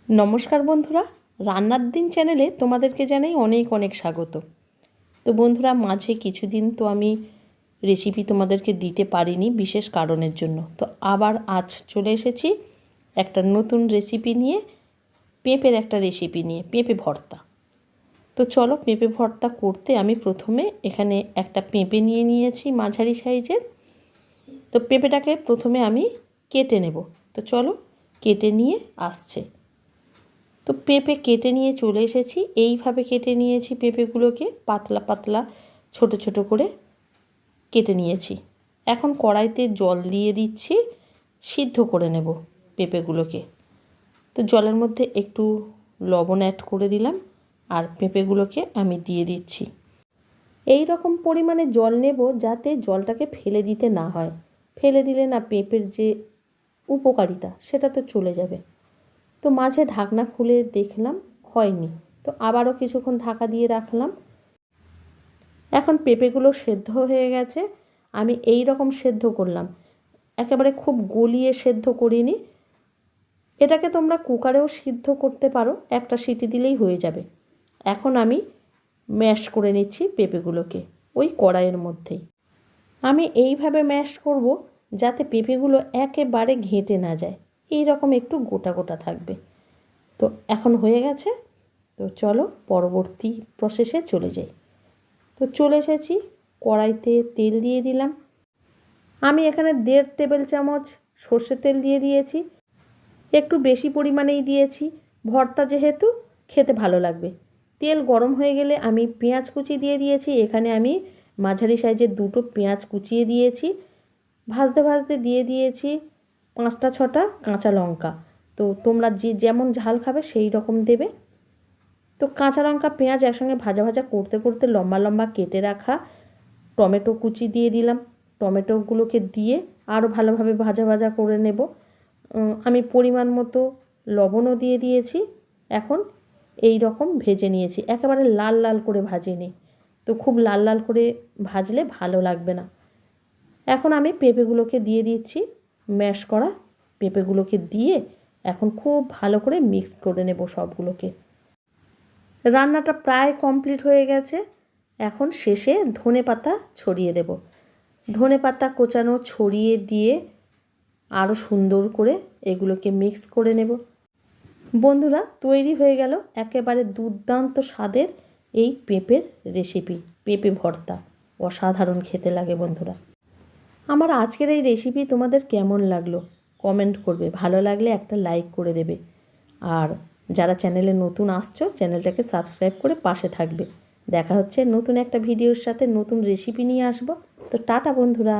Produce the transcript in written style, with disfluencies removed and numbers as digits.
নমস্কার বন্ধুরা, রান্নার দিন চ্যানেলে তোমাদেরকে জানাই অনেক অনেক স্বাগত। তো বন্ধুরা, মাঝে কিছুদিন তো আমি রেসিপি তোমাদেরকে দিতে পারিনি বিশেষ কারণের জন্য। তো আবার আজ চলে এসেছি একটা নতুন রেসিপি নিয়ে, পেঁপের একটা রেসিপি নিয়ে, পেঁপে ভর্তা। তো চলো, পেঁপে ভর্তা করতে আমি প্রথমে এখানে একটা পেঁপে নিয়ে নিয়েছি মাঝারি সাইজের। তো পেঁপেটাকে প্রথমে আমি কেটে নেব। তো চলো কেটে নিয়ে আসছে। তো পেঁপে কেটে নিয়ে চলে এসেছি। এইভাবে কেটে নিয়েছি পেঁপেগুলোকে, পাতলা পাতলা ছোট ছোট করে কেটে নিয়েছি। এখন কড়াইতে জল দিয়ে দিচ্ছি, সিদ্ধ করে নেব পেঁপেগুলোকে। তো জলের মধ্যে একটু লবণ অ্যাড করে দিলাম, আর পেঁপেগুলোকে আমি দিয়ে দিচ্ছি। এই রকম পরিমাণে জল নেব যাতে জলটাকে ফেলে দিতে না হয়। ফেলে দিলে না পেঁপের যে উপকারিতা সেটা তো চলে যাবে। তো মাঝে ঢাকনা খুলে দেখলাম হয়নি, তো আবারও কিছুক্ষণ ঢাকা দিয়ে রাখলাম। এখন পেঁপেগুলো সেদ্ধ হয়ে গেছে। আমি এই রকম সেদ্ধ করলাম, একেবারে খুব গলিয়ে সেদ্ধ করিনি। এটাকে তোমরা কুকারেও সিদ্ধ করতে পারো, একটা সিটি দিলেই হয়ে যাবে। এখন আমি ম্যাশ করে নিচ্ছি পেঁপেগুলোকে ওই কড়াইয়ের মধ্যেই। আমি এইভাবে ম্যাশ করব যাতে পেঁপেগুলো একেবারে ঘেঁটে না যায়, এই রকম একটু গোটা গোটা থাকবে। তো এখন হয়ে গেছে। তো চলো পরবর্তী প্রসেসে চলে যাই। তো চলে এসেছি, কড়াইতে তেল দিয়ে দিলাম। আমি এখানে 1.5 টেবিল চামচ সর্ষের তেল দিয়ে দিয়েছি। একটু বেশি পরিমাণেই দিয়েছি, ভর্তা যেহেতু খেতে ভালো লাগবে। তেল গরম হয়ে গেলে আমি পেঁয়াজ কুচি দিয়ে দিয়েছি। এখানে আমি মাঝারি সাইজের 2টো পেঁয়াজ কুচিয়ে দিয়েছি। ভাজতে ভাজতে দিয়ে দিয়েছি 5টা 6টা কাঁচা লঙ্কা। তো তোমরা যে যেমন ঝাল খাবে সেই রকম দেবে। তো কাঁচা লঙ্কা পেঁয়াজ একসঙ্গে ভাজা ভাজা করতে করতে লম্বা লম্বা কেটে রাখা টমেটো কুচি দিয়ে দিলাম। টমেটোগুলোকে দিয়ে আরও ভালোভাবে ভাজা ভাজা করে নেব। আমি পরিমাণ মতো লবণও দিয়ে দিয়েছি। এখন এই রকম ভেজে নিয়েছি, একেবারে লাল লাল করে ভাজিনি। তো খুব লাল লাল করে ভাজলে ভালো লাগবে না। এখন আমি পেঁপেগুলোকে দিয়ে দিচ্ছি, ম্যাশ করা পেঁপেগুলোকে দিয়ে এখন খুব ভালো করে মিক্স করে নেব সবগুলোকে। রান্নাটা প্রায় কমপ্লিট হয়ে গেছে। এখন শেষে ধনেপাতা ছড়িয়ে দেব। ধনেপাতা কোচানো ছড়িয়ে দিয়ে আরও সুন্দর করে এগুলোকে মিক্স করে নেব। বন্ধুরা, তৈরি হয়ে গেল একেবারে দুর্দান্ত স্বাদের এই পেঁপের রেসিপি, পেঁপে ভর্তা। অসাধারণ খেতে লাগে বন্ধুরা। আমার আজকের এই রেসিপি তোমাদের কেমন লাগলো কমেন্ট করবে, ভালো লাগলে একটা লাইক করে দেবে। আর যারা চ্যানেলে নতুন আসছো, চ্যানেলটাকে সাবস্ক্রাইব করে পাশে থাকবে। দেখা হচ্ছে নতুন একটা ভিডিওর সাথে, নতুন রেসিপি নিয়ে আসবো। তো টাটা বন্ধুরা।